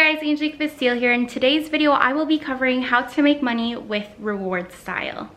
guys, Angelique here. In today's video, I will be covering how to make money with Rewardstyle.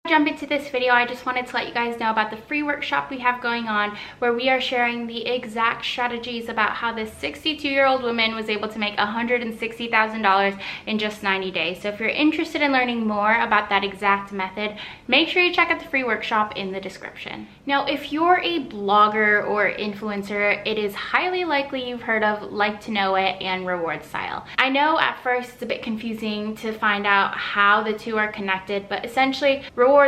Jump into this video, I just wanted to let you guys know about the free workshop we have going on, where we are sharing the exact strategies about how this 62-year-old woman was able to make $160,000 in just 90 days. So if you're interested in learning more about that exact method, make sure you check out the free workshop in the description. Now, if you're a blogger or influencer, it is highly likely you've heard of Like to Know It and Rewardstyle. I know at first it's a bit confusing to find out how the two are connected, but essentially Rewardstyle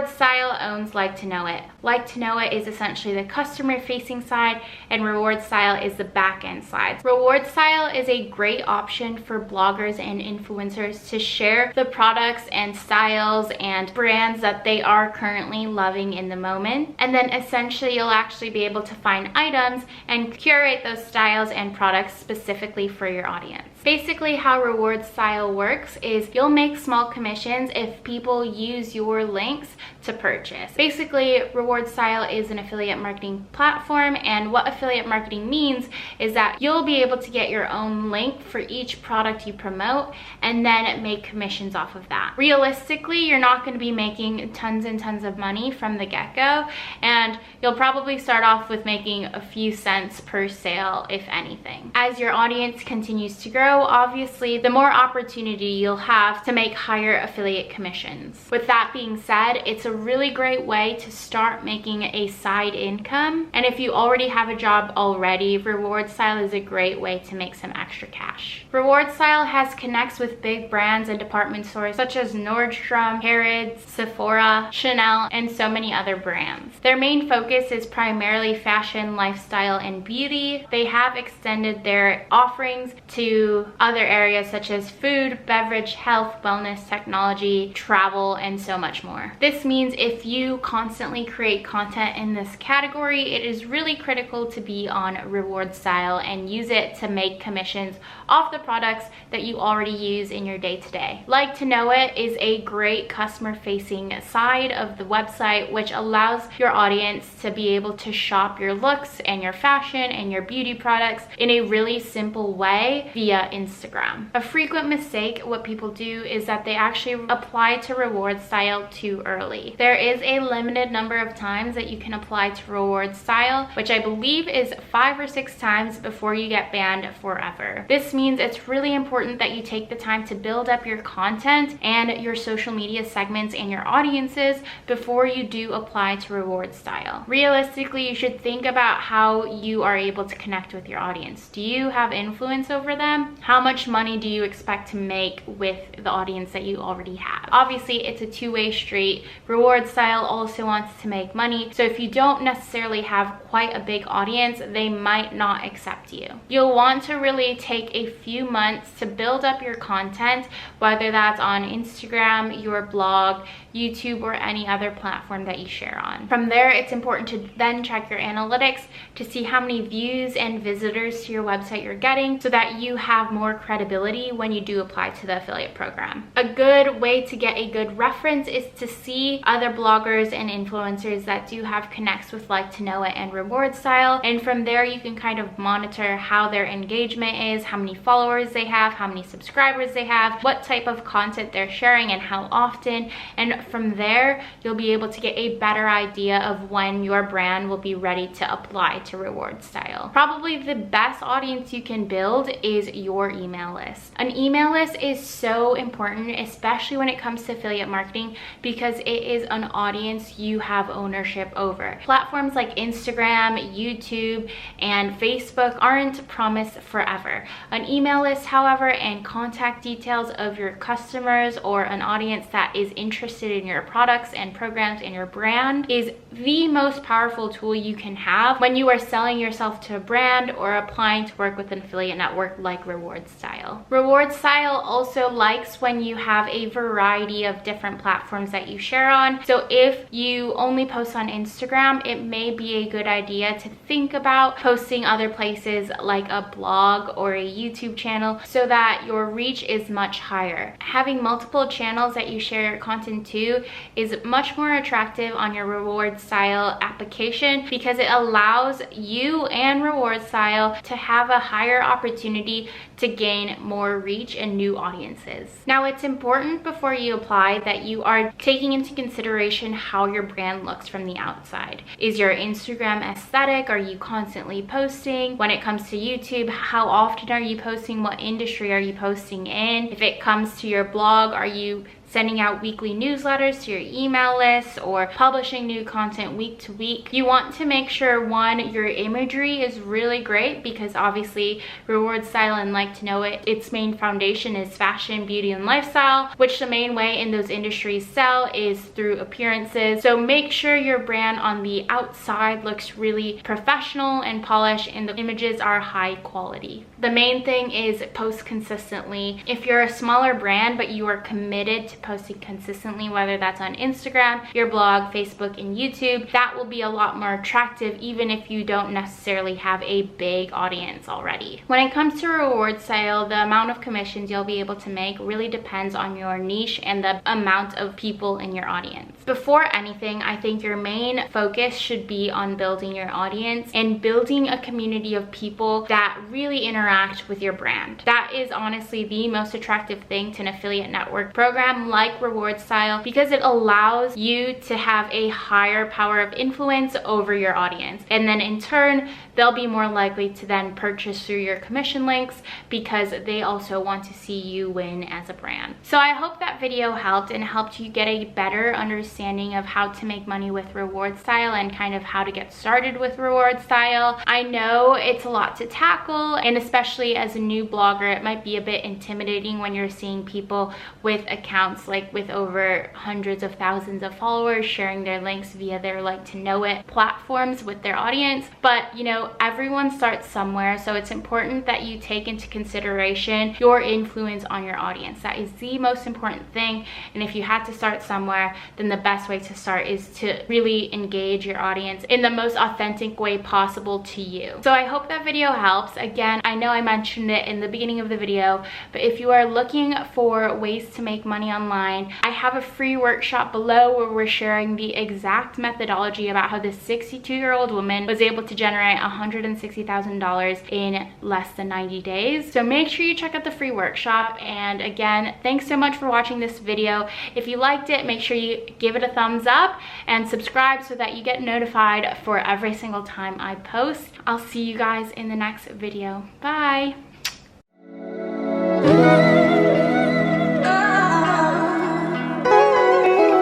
owns Like to Know It. Like to Know It is essentially the customer facing side, and Rewardstyle is the back end side. Rewardstyle is a great option for bloggers and influencers to share the products and styles and brands that they are currently loving in the moment. And then essentially you'll actually be able to find items and curate those styles and products specifically for your audience. Basically, how Rewardstyle works is you'll make small commissions if people use your links to purchase. Basically, Rewardstyle is an affiliate marketing platform, and what affiliate marketing means is that you'll be able to get your own link for each product you promote and then make commissions off of that. Realistically, you're not going to be making tons and tons of money from the get-go, and you'll probably start off with making a few cents per sale, if anything. As your audience continues to grow, obviously, the more opportunity you'll have to make higher affiliate commissions. With that being said, it's a really great way to start making a side income. And if you already have a job already, Rewardstyle is a great way to make some extra cash. Rewardstyle has connects with big brands and department stores such as Nordstrom, Harrods, Sephora, Chanel, and so many other brands. Their main focus is primarily fashion, lifestyle, and beauty. They have extended their offerings to other areas such as food, beverage, health, wellness, technology, travel, and so much more. This means if you constantly create content in this category, it is really critical to be on Rewardstyle and use it to make commissions off the products that you already use in your day-to-day. Like to Know It is a great customer-facing side of the website, which allows your audience to be able to shop your looks and your fashion and your beauty products in a really simple way via Instagram. A frequent mistake what people do is that they actually apply to Rewardstyle too early. There is a limited number of times that you can apply to Rewardstyle, which I believe is 5 or 6 times before you get banned forever. This means it's really important that you take the time to build up your content and your social media segments and your audiences before you do apply to Rewardstyle. Realistically, you should think about how you are able to connect with your audience. Do you have influence over them? How much money do you expect to make with the audience that you already have? Obviously, it's a two-way street. Rewardstyle also wants to make money, so if you don't necessarily have quite a big audience, they might not accept you. You'll want to really take a few months to build up your content, whether that's on Instagram, your blog, YouTube, or any other platform that you share on. From there, it's important to then check your analytics to see how many views and visitors to your website you're getting, so that you have more credibility when you do apply to the affiliate program. A good way to get a good reference is to see other bloggers and influencers that do have connects with Like to Know It and Rewardstyle, and from there you can kind of monitor how their engagement is, how many followers they have, how many subscribers they have, what type of content they're sharing and how often, and from there you'll be able to get a better idea of when your brand will be ready to apply to Rewardstyle. Probably the best audience you can build is your email list. An email list is so important, especially when it comes to affiliate marketing, because it is an audience you have ownership over. Platforms like Instagram, YouTube, and Facebook aren't promised forever. An email list, however, and contact details of your customers or an audience that is interested in your products and programs and your brand is the most powerful tool you can have when you are selling yourself to a brand or applying to work with an affiliate network like Rewardstyle. Rewardstyle. Rewardstyle also likes when you have a variety of different platforms that you share on. So if you only post on Instagram, it may be a good idea to think about posting other places like a blog or a YouTube channel so that your reach is much higher. Having multiple channels that you share your content to is much more attractive on your Rewardstyle application because it allows you and Rewardstyle to have a higher opportunity to gain more reach and new audiences. Now, it's important before you apply that you are taking into consideration how your brand looks from the outside. Is your Instagram aesthetic? Are you constantly posting? When it comes to YouTube, how often are you posting? What industry are you posting in? If it comes to your blog, are you sending out weekly newsletters to your email list or publishing new content week to week? You want to make sure, one, your imagery is really great because obviously Rewardstyle and Like to Know It, its main foundation is fashion, beauty, and lifestyle, which the main way in those industries sell is through appearances. So make sure your brand on the outside looks really professional and polished and the images are high quality. The main thing is post consistently. If you're a smaller brand but you are committed to posting consistently, whether that's on Instagram, your blog, Facebook, and YouTube, that will be a lot more attractive even if you don't necessarily have a big audience already. When it comes to Rewardstyle, the amount of commissions you'll be able to make really depends on your niche and the amount of people in your audience. Before anything, I think your main focus should be on building your audience and building a community of people that really interact with your brand. That is honestly the most attractive thing to an affiliate network program like Rewardstyle because it allows you to have a higher power of influence over your audience. And then in turn, they'll be more likely to then purchase through your commission links because they also want to see you win as a brand. So I hope that video helped and helped you get a better understanding of how to make money with Rewardstyle and kind of how to get started with Rewardstyle. I know it's a lot to tackle, and especially as a new blogger, it might be a bit intimidating when you're seeing people with accounts like with over hundreds of thousands of followers sharing their links via their Like to Know It platforms with their audience. But you know, everyone starts somewhere, so it's important that you take into consideration your influence on your audience. That is the most important thing, and if you had to start somewhere, then the best way to start is to really engage your audience in the most authentic way possible to you. So I hope that video helps. Again, I know I mentioned it in the beginning of the video, but if you are looking for ways to make money online, I have a free workshop below where we're sharing the exact methodology about how this 62-year-old woman was able to generate $160,000 in less than 90 days. So make sure you check out the free workshop. And again, thanks so much for watching this video. If you liked it, make sure you give it a thumbs up and subscribe so that you get notified for every single time I post. I'll see you guys in the next video. Bye.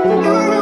Oh,